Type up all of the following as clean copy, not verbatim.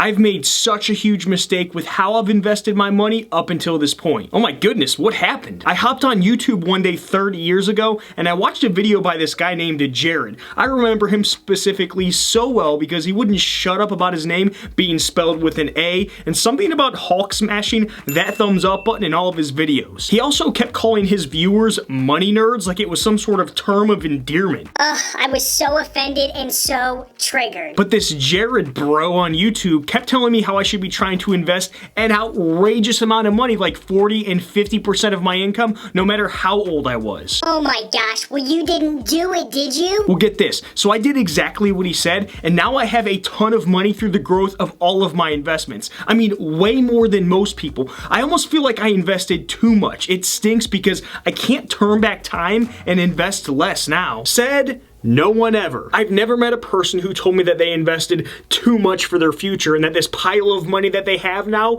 I've made such a huge mistake with how I've invested my money up until this point. Oh my goodness, what happened? I hopped on YouTube one day 30 years ago and I watched a video by this guy named Jarrad. I remember him specifically so well because he wouldn't shut up about his name being spelled with an A and something about Hulk smashing that thumbs up button in all of his videos. He also kept calling his viewers money nerds like it was some sort of term of endearment. Ugh, I was so offended and so triggered. But this Jarrad bro on YouTube kept telling me how I should be trying to invest an outrageous amount of money, like 40 and 50% of my income, no matter how old I was. Oh my gosh, well you didn't do it, did you? Well, get this. So I did exactly what he said, and now I have a ton of money through the growth of all of my investments. I mean, way more than most people. I almost feel like I invested too much. It stinks because I can't turn back time and invest less now. Said no one ever. I've never met a person who told me that they invested too much for their future and that this pile of money that they have now,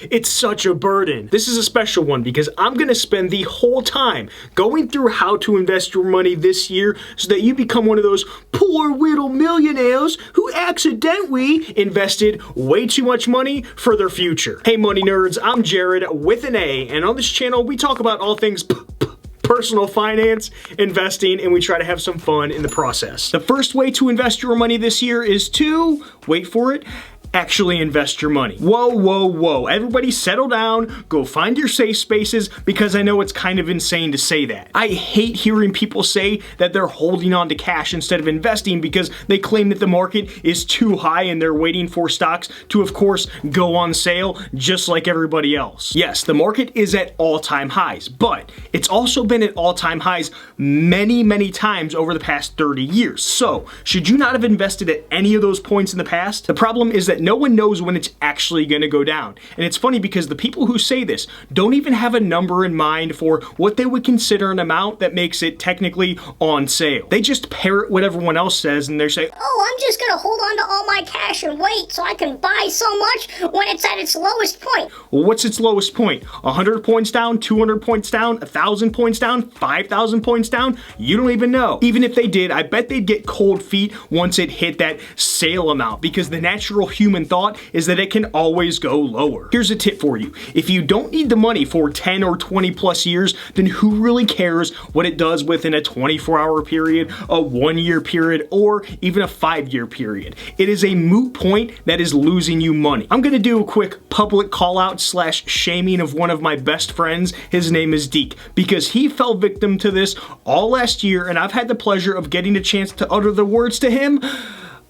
it's such a burden. This is a special one because I'm gonna spend the whole time going through how to invest your money this year so that you become one of those poor little millionaires who accidentally invested way too much money for their future. Hey money nerds, I'm Jarrad with an A, and on this channel we talk about all things personal finance, investing, and we try to have some fun in the process. The first way to invest your money this year is to, wait for it, actually invest your money. Whoa, whoa, whoa. Everybody settle down, go find your safe spaces, because I know it's kind of insane to say that. I hate hearing people say that they're holding on to cash instead of investing because they claim that the market is too high and they're waiting for stocks to, of course, go on sale just like everybody else. Yes, the market is at all-time highs, but it's also been at all-time highs many, many times over the past 30 years. So, should you not have invested at any of those points in the past? The problem is that no one knows when it's actually going to go down. And it's funny because the people who say this don't even have a number in mind for what they would consider an amount that makes it technically on sale. They just parrot what everyone else says and they say, oh, I'm just gonna hold on to all my cash and wait so I can buy so much when it's at its lowest point. Well, what's its lowest point? 100 points down, 200 points down, 1,000 points down, 5,000 points down? You don't even know. Even if they did, I bet they'd get cold feet once it hit that sale amount because the natural human thought is that it can always go lower. Here's a tip for you. If you don't need the money for 10 or 20 plus years, then who really cares what it does within a 24-hour period, a 1-year period, or even a 5-year period? It is a moot point that is losing you money. I'm gonna do a quick public call out / shaming of one of my best friends. His name is Deke, because he fell victim to this all last year, and I've had the pleasure of getting a chance to utter the words to him.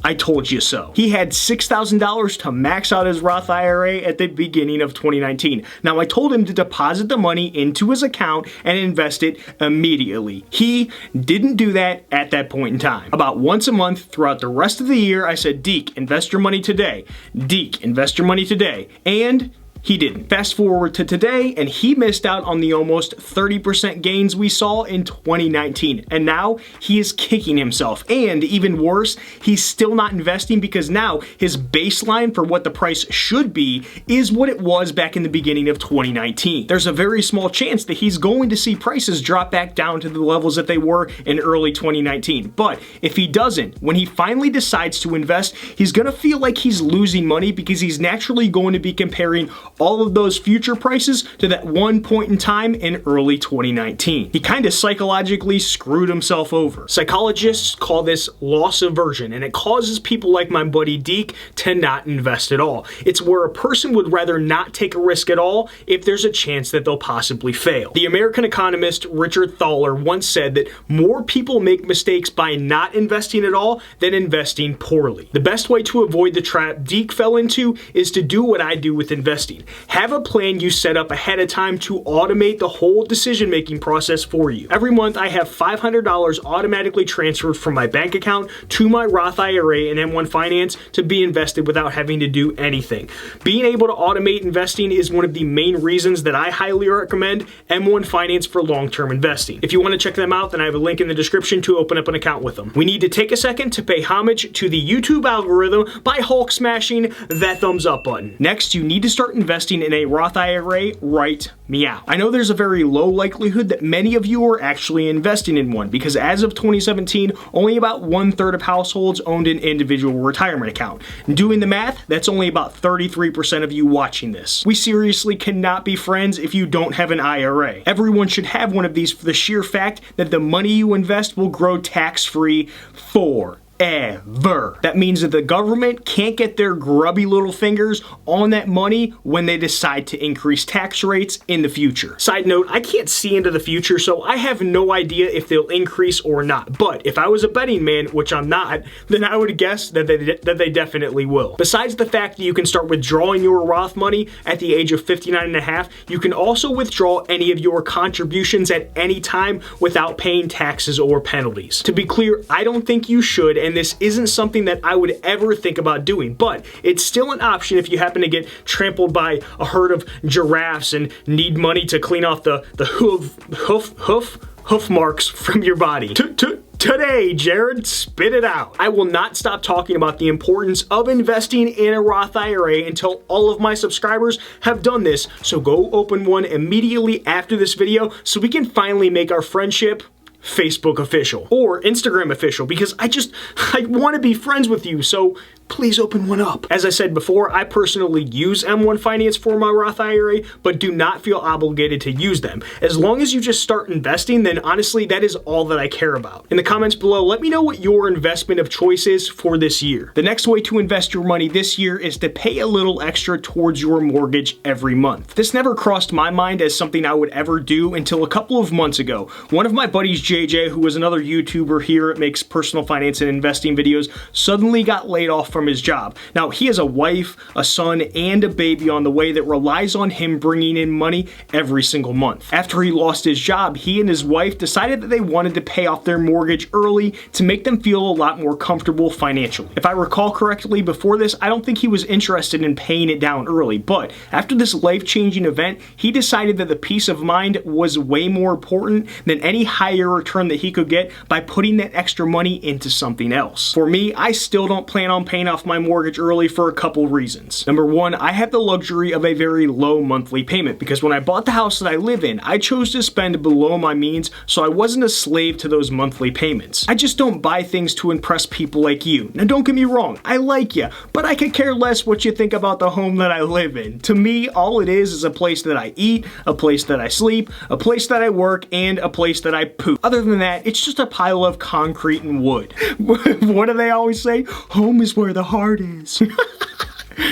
I told you so. He had $6,000 to max out his Roth IRA at the beginning of 2019. Now, I told him to deposit the money into his account and invest it immediately. He didn't do that at that point in time. About once a month throughout the rest of the year, I said, Deke, invest your money today. Deke, invest your money today. And he didn't. Fast forward to today, and he missed out on the almost 30% gains we saw in 2019. And now he is kicking himself. And even worse, he's still not investing because now his baseline for what the price should be is what it was back in the beginning of 2019. There's a very small chance that he's going to see prices drop back down to the levels that they were in early 2019. But if he doesn't, when he finally decides to invest, he's gonna feel like he's losing money because he's naturally going to be comparing all of those future prices to that one point in time in early 2019. He kind of psychologically screwed himself over. Psychologists call this loss aversion, and it causes people like my buddy Deke to not invest at all. It's where a person would rather not take a risk at all if there's a chance that they'll possibly fail. The American economist Richard Thaler once said that more people make mistakes by not investing at all than investing poorly. The best way to avoid the trap Deke fell into is to do what I do with investing. Have a plan you set up ahead of time to automate the whole decision-making process for you. Every month, I have $500 automatically transferred from my bank account to my Roth IRA and M1 Finance to be invested without having to do anything. Being able to automate investing is one of the main reasons that I highly recommend M1 Finance for long-term investing. If you want to check them out, then I have a link in the description to open up an account with them. We need to take a second to pay homage to the YouTube algorithm by Hulk smashing that thumbs up button. Next, you need to start investing investing in a Roth IRA, write me out. I know there's a very low likelihood that many of you are actually investing in one because as of 2017, only about 1/3 of households owned an individual retirement account. Doing the math, that's only about 33% of you watching this. We seriously cannot be friends if you don't have an IRA. Everyone should have one of these for the sheer fact that the money you invest will grow tax-free forever. That means that the government can't get their grubby little fingers on that money when they decide to increase tax rates in the future. Side note, I can't see into the future, so I have no idea if they'll increase or not. But if I was a betting man, which I'm not, then I would guess that they definitely will. Besides the fact that you can start withdrawing your Roth money at the age of 59 and a half, you can also withdraw any of your contributions at any time without paying taxes or penalties. To be clear, I don't think you should, and this isn't something that I would ever think about doing, but it's still an option if you happen to get trampled by a herd of giraffes and need money to clean off the hoof marks from your body. Today, Jarrad, spit it out. I will not stop talking about the importance of investing in a Roth IRA until all of my subscribers have done this, so go open one immediately after this video so we can finally make our friendship Facebook official or Instagram official because I want to be friends with you, so please open one up. As I said before, I personally use M1 Finance for my Roth IRA, but do not feel obligated to use them. As long as you just start investing, then honestly, that is all that I care about. In the comments below, let me know what your investment of choice is for this year. The next way to invest your money this year is to pay a little extra towards your mortgage every month. This never crossed my mind as something I would ever do until a couple of months ago. One of my buddies, JJ, who was another YouTuber here that makes personal finance and investing videos, suddenly got laid off from his job. Now, he has a wife, a son, and a baby on the way that relies on him bringing in money every single month. After he lost his job, he and his wife decided that they wanted to pay off their mortgage early to make them feel a lot more comfortable financially. If I recall correctly, before this, I don't think he was interested in paying it down early, but after this life-changing event, he decided that the peace of mind was way more important than any higher return that he could get by putting that extra money into something else. For me, I still don't plan on paying off my mortgage early for a couple reasons. Number one, I have the luxury of a very low monthly payment because when I bought the house that I live in, I chose to spend below my means, so I wasn't a slave to those monthly payments. I just don't buy things to impress people like you. Now don't get me wrong, I like you, but I could care less what you think about the home that I live in. To me, all it is a place that I eat, a place that I sleep, a place that I work, and a place that I poop. Other than that, it's just a pile of concrete and wood. What do they always say? Home is where the heart is.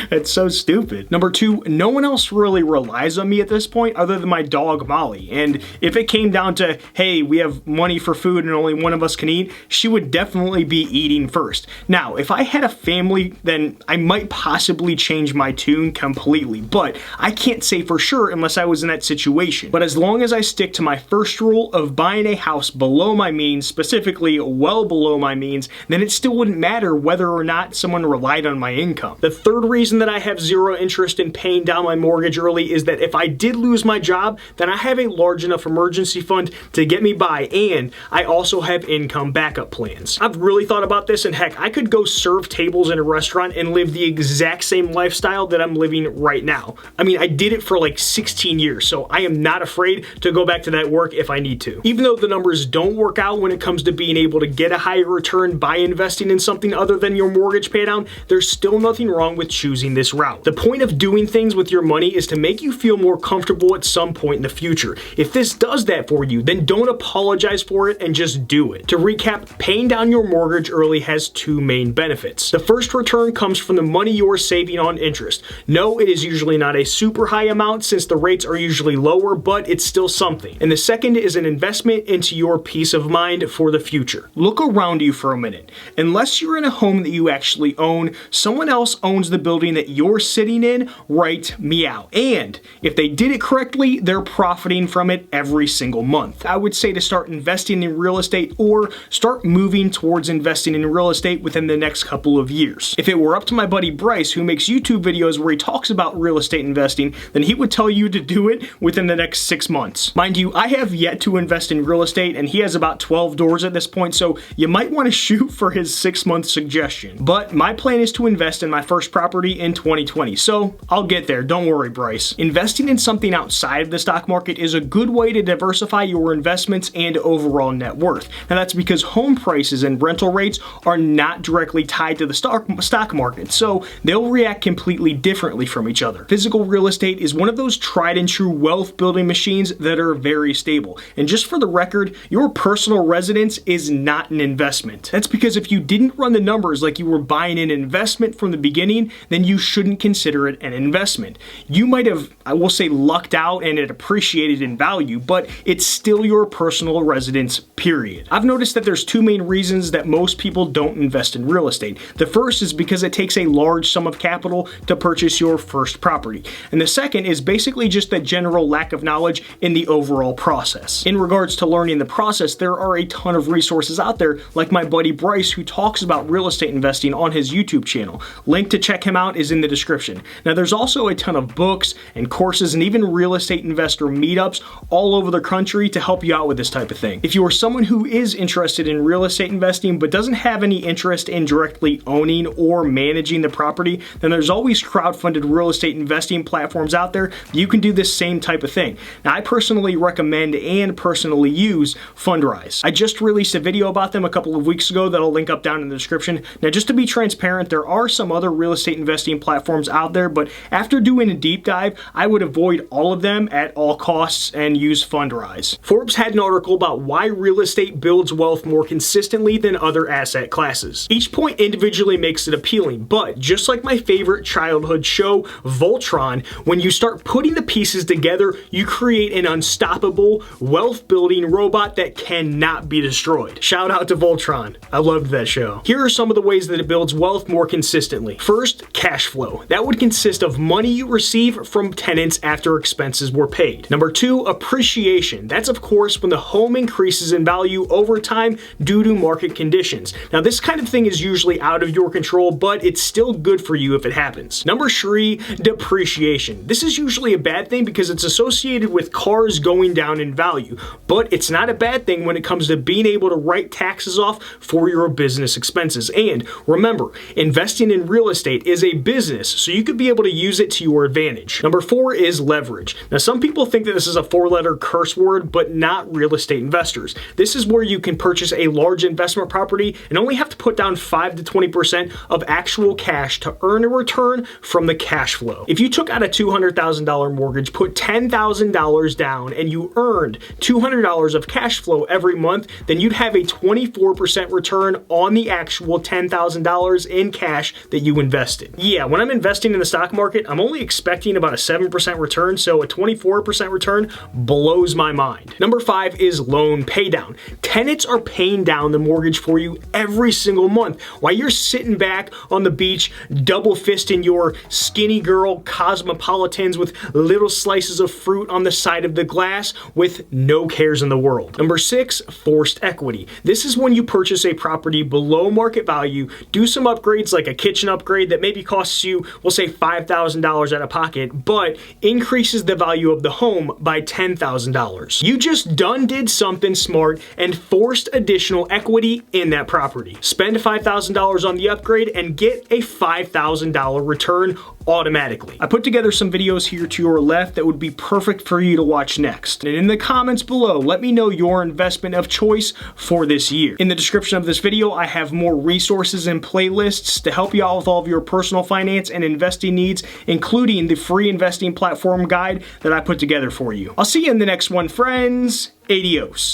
It's so stupid. Number two, no one else really relies on me at this point other than my dog Molly. And if it came down to, hey, we have money for food and only one of us can eat, she would definitely be eating first. Now, if I had a family, then I might possibly change my tune completely, but I can't say for sure unless I was in that situation. But as long as I stick to my first rule of buying a house below my means, specifically well below my means, then it still wouldn't matter whether or not someone relied on my income. The third reason that I have zero interest in paying down my mortgage early is that if I did lose my job, then I have a large enough emergency fund to get me by, and I also have income backup plans. I've really thought about this, and heck, I could go serve tables in a restaurant and live the exact same lifestyle that I'm living right now. I mean, I did it for like 16 years, so I am not afraid to go back to that work if I need to. Even though the numbers don't work out when it comes to being able to get a higher return by investing in something other than your mortgage paydown, there's still nothing wrong with choosing this route. The point of doing things with your money is to make you feel more comfortable at some point in the future. If this does that for you, then don't apologize for it and just do it. To recap, paying down your mortgage early has two main benefits. The first return comes from the money you're saving on interest. No, it is usually not a super high amount since the rates are usually lower, but it's still something. And the second is an investment into your peace of mind for the future. Look around you for a minute. Unless you're in a home that you actually own, someone else owns the building that you're sitting in, write me out. And if they did it correctly, they're profiting from it every single month. I would say to start investing in real estate or start moving towards investing in real estate within the next couple of years. If it were up to my buddy Bryce, who makes YouTube videos where he talks about real estate investing, then he would tell you to do it within the next 6 months. Mind you, I have yet to invest in real estate and he has about 12 doors at this point, so you might want to shoot for his 6-month suggestion. But my plan is to invest in my first property property in 2020. So I'll get there. Don't worry, Bryce. Investing in something outside of the stock market is a good way to diversify your investments and overall net worth. Now that's because home prices and rental rates are not directly tied to the stock market, so they'll react completely differently from each other. Physical real estate is one of those tried and true wealth building machines that are very stable. And just for the record, your personal residence is not an investment. That's because if you didn't run the numbers like you were buying an investment from the beginning, then you shouldn't consider it an investment. You might have, I will say, lucked out and it appreciated in value, but it's still your personal residence, period. I've noticed that there's two main reasons that most people don't invest in real estate. The first is because it takes a large sum of capital to purchase your first property. And the second is basically just the general lack of knowledge in the overall process. In regards to learning the process, there are a ton of resources out there, like my buddy Bryce, who talks about real estate investing on his YouTube channel. Link to check him out is in the description. Now there's also a ton of books and courses and even real estate investor meetups all over the country to help you out with this type of thing. If you are someone who is interested in real estate investing but doesn't have any interest in directly owning or managing the property, then there's always crowdfunded real estate investing platforms out there. You can do this same type of thing. Now I personally recommend and personally use Fundrise. I just released a video about them a couple of weeks ago that I'll link up down in the description. Now just to be transparent, there are some other real estate investing platforms out there, but after doing a deep dive, I would avoid all of them at all costs and use Fundrise. Forbes had an article about why real estate builds wealth more consistently than other asset classes. Each point individually makes it appealing, but just like my favorite childhood show, Voltron, when you start putting the pieces together, you create an unstoppable, wealth-building robot that cannot be destroyed. Shout out to Voltron. I loved that show. Here are some of the ways that it builds wealth more consistently. First, cash flow. That would consist of money you receive from tenants after expenses were paid. Number two, appreciation. That's of course when the home increases in value over time due to market conditions. Now this kind of thing is usually out of your control, but it's still good for you if it happens. Number three, depreciation. This is usually a bad thing because it's associated with cars going down in value, but it's not a bad thing when it comes to being able to write taxes off for your business expenses. And remember, investing in real estate is a business, so you could be able to use it to your advantage. Number four is leverage. Now some people think that this is a four-letter curse word, but not real estate investors. This is where you can purchase a large investment property and only have to put down 5 to 20% of actual cash to earn a return from the cash flow. If you took out a $200,000 mortgage, put $10,000 down, and you earned $200 of cash flow every month, then you'd have a 24% return on the actual $10,000 in cash that you invested. Yeah, when I'm investing in the stock market, I'm only expecting about a 7% return, so a 24% return blows my mind. Number five is loan paydown. Tenants are paying down the mortgage for you every single month while you're sitting back on the beach double fisting your skinny girl cosmopolitans with little slices of fruit on the side of the glass with no cares in the world. Number six, forced equity. This is when you purchase a property below market value, do some upgrades like a kitchen upgrade that maybe costs you, we'll say $5,000 out of pocket, but increases the value of the home by $10,000. You just did something smart and forced additional equity in that property. Spend $5,000 on the upgrade and get a $5,000 return automatically. I put together some videos here to your left that would be perfect for you to watch next. And in the comments below, let me know your investment of choice for this year. In the description of this video, I have more resources and playlists to help you out with all of your personal finance and investing needs, including the free investing platform guide that I put together for you. I'll see you in the next one, friends. Adios.